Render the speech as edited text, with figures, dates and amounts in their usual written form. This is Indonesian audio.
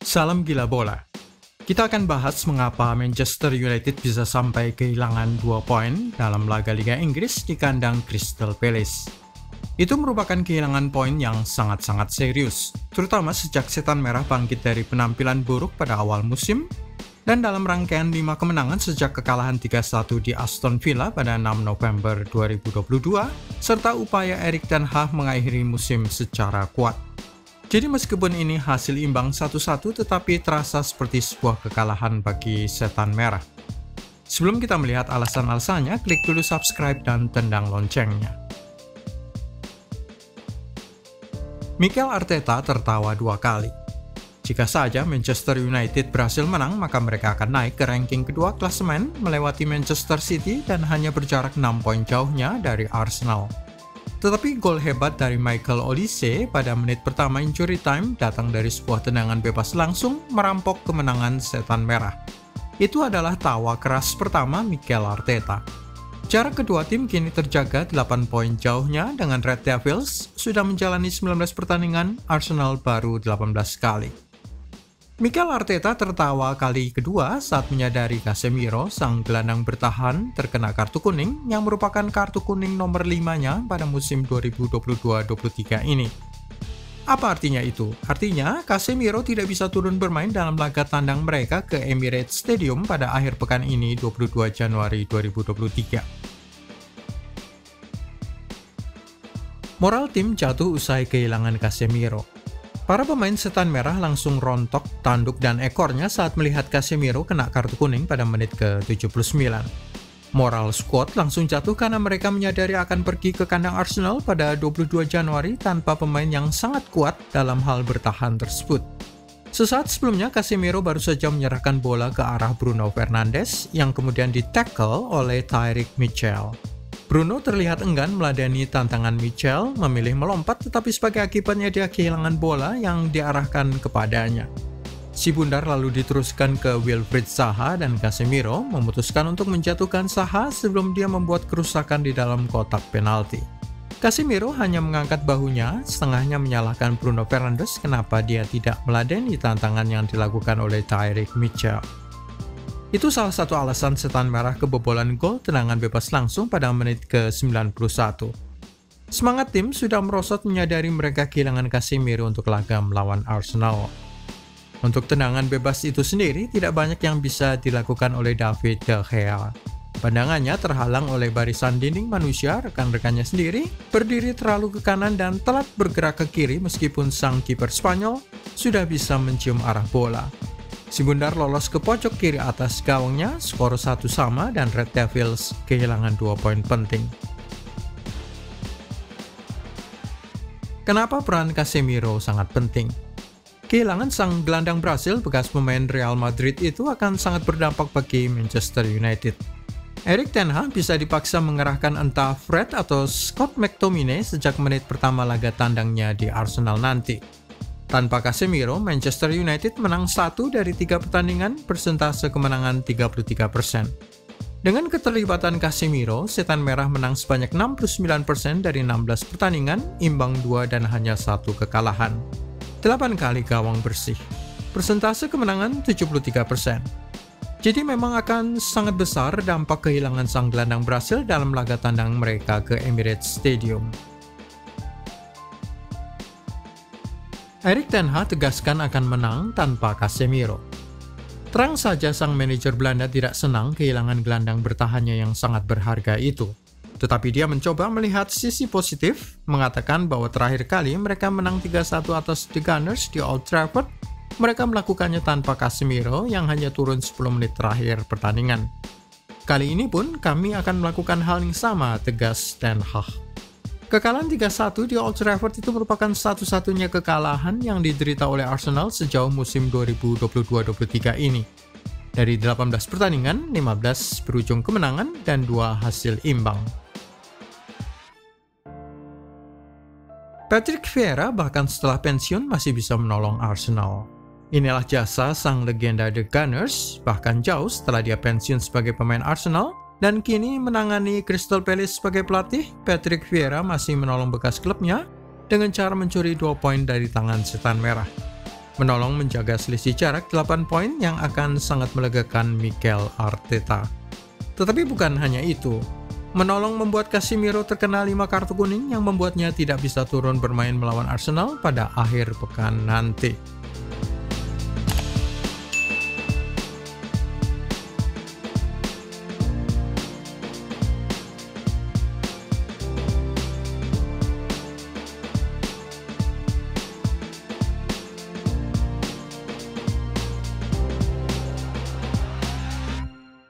Salam gila bola. Kita akan bahas mengapa Manchester United bisa sampai kehilangan 2 poin dalam laga Liga Inggris di kandang Crystal Palace. Itu merupakan kehilangan poin yang sangat-sangat serius, terutama sejak Setan Merah bangkit dari penampilan buruk pada awal musim, dan dalam rangkaian 5 kemenangan sejak kekalahan 3-1 di Aston Villa pada 6 November 2022, serta upaya Erik ten Hag mengakhiri musim secara kuat. Jadi meskipun ini hasil imbang 1-1, tetapi terasa seperti sebuah kekalahan bagi Setan Merah. Sebelum kita melihat alasan-alasannya, klik dulu subscribe dan tendang loncengnya. Mikel Arteta tertawa 2 kali. Jika saja Manchester United berhasil menang, maka mereka akan naik ke ranking kedua klasemen, melewati Manchester City dan hanya berjarak 6 poin jauhnya dari Arsenal. Tetapi gol hebat dari Michael Olise pada menit pertama injury time datang dari sebuah tendangan bebas langsung merampok kemenangan Setan Merah. Itu adalah tawa keras pertama Mikel Arteta. Jarak kedua tim kini terjaga 8 poin jauhnya dengan Red Devils sudah menjalani 19 pertandingan, Arsenal baru 18 kali. Mikel Arteta tertawa kali kedua saat menyadari Casemiro, sang gelandang bertahan, terkena kartu kuning yang merupakan kartu kuning nomor 5-nya pada musim 2022-23 ini. Apa artinya itu? Artinya, Casemiro tidak bisa turun bermain dalam laga tandang mereka ke Emirates Stadium pada akhir pekan ini 22 Januari 2023. Moral tim jatuh usai kehilangan Casemiro. Para pemain Setan Merah langsung rontok tanduk dan ekornya saat melihat Casemiro kena kartu kuning pada menit ke-79. Moral squad langsung jatuh karena mereka menyadari akan pergi ke kandang Arsenal pada 22 Januari tanpa pemain yang sangat kuat dalam hal bertahan tersebut. Sesaat sebelumnya, Casemiro baru saja menyerahkan bola ke arah Bruno Fernandes yang kemudian di-tackle oleh Tyrick Mitchell. Bruno terlihat enggan meladeni tantangan Mitchell, memilih melompat, tetapi sebagai akibatnya dia kehilangan bola yang diarahkan kepadanya. Si bundar lalu diteruskan ke Wilfried Zaha dan Casemiro memutuskan untuk menjatuhkan Zaha sebelum dia membuat kerusakan di dalam kotak penalti. Casemiro hanya mengangkat bahunya, setengahnya menyalahkan Bruno Fernandes kenapa dia tidak meladeni tantangan yang dilakukan oleh Tyrick Mitchell. Itu salah satu alasan Setan Merah kebobolan gol tendangan bebas langsung pada menit ke-91. Semangat tim sudah merosot menyadari mereka kehilangan Casemiro untuk laga melawan Arsenal. Untuk tendangan bebas itu sendiri, tidak banyak yang bisa dilakukan oleh David De Gea. Pandangannya terhalang oleh barisan dinding manusia, rekan-rekannya sendiri, berdiri terlalu ke kanan dan telat bergerak ke kiri meskipun sang kiper Spanyol sudah bisa mencium arah bola. Si bundar lolos ke pojok kiri atas gawangnya, skor 1-1 dan Red Devils kehilangan 2 poin penting. Kenapa peran Casemiro sangat penting? Kehilangan sang gelandang Brasil bekas pemain Real Madrid itu akan sangat berdampak bagi Manchester United. Erik ten Hag bisa dipaksa mengerahkan entah Fred atau Scott McTominay sejak menit pertama laga tandangnya di Arsenal nanti. Tanpa Casemiro, Manchester United menang 1 dari 3 pertandingan, persentase kemenangan 33%. Dengan keterlibatan Casemiro, Setan Merah menang sebanyak 69% dari 16 pertandingan, imbang 2 dan hanya 1 kekalahan. 8 kali gawang bersih. Persentase kemenangan 73%. Jadi memang akan sangat besar dampak kehilangan sang gelandang Brasil dalam laga tandang mereka ke Emirates Stadium. Erik ten Hag tegaskan akan menang tanpa Casemiro. Terang saja sang manajer Belanda tidak senang kehilangan gelandang bertahannya yang sangat berharga itu. Tetapi dia mencoba melihat sisi positif, mengatakan bahwa terakhir kali mereka menang 3-1 atas The Gunners di Old Trafford, mereka melakukannya tanpa Casemiro yang hanya turun 10 menit terakhir pertandingan. Kali ini pun kami akan melakukan hal yang sama, tegas ten Hag. Kekalahan 3-1 di Old Trafford itu merupakan satu-satunya kekalahan yang diderita oleh Arsenal sejauh musim 2022-23 ini. Dari 18 pertandingan, 15 berujung kemenangan dan 2 hasil imbang. Patrick Vieira bahkan setelah pensiun masih bisa menolong Arsenal. Inilah jasa sang legenda The Gunners, bahkan jauh setelah dia pensiun sebagai pemain Arsenal, dan kini menangani Crystal Palace sebagai pelatih. Patrick Vieira masih menolong bekas klubnya dengan cara mencuri 2 poin dari tangan Setan Merah. menolong menjaga selisih jarak 8 poin yang akan sangat melegakan Mikel Arteta. Tetapi bukan hanya itu, menolong membuat Casemiro terkena 5 kartu kuning yang membuatnya tidak bisa turun bermain melawan Arsenal pada akhir pekan nanti.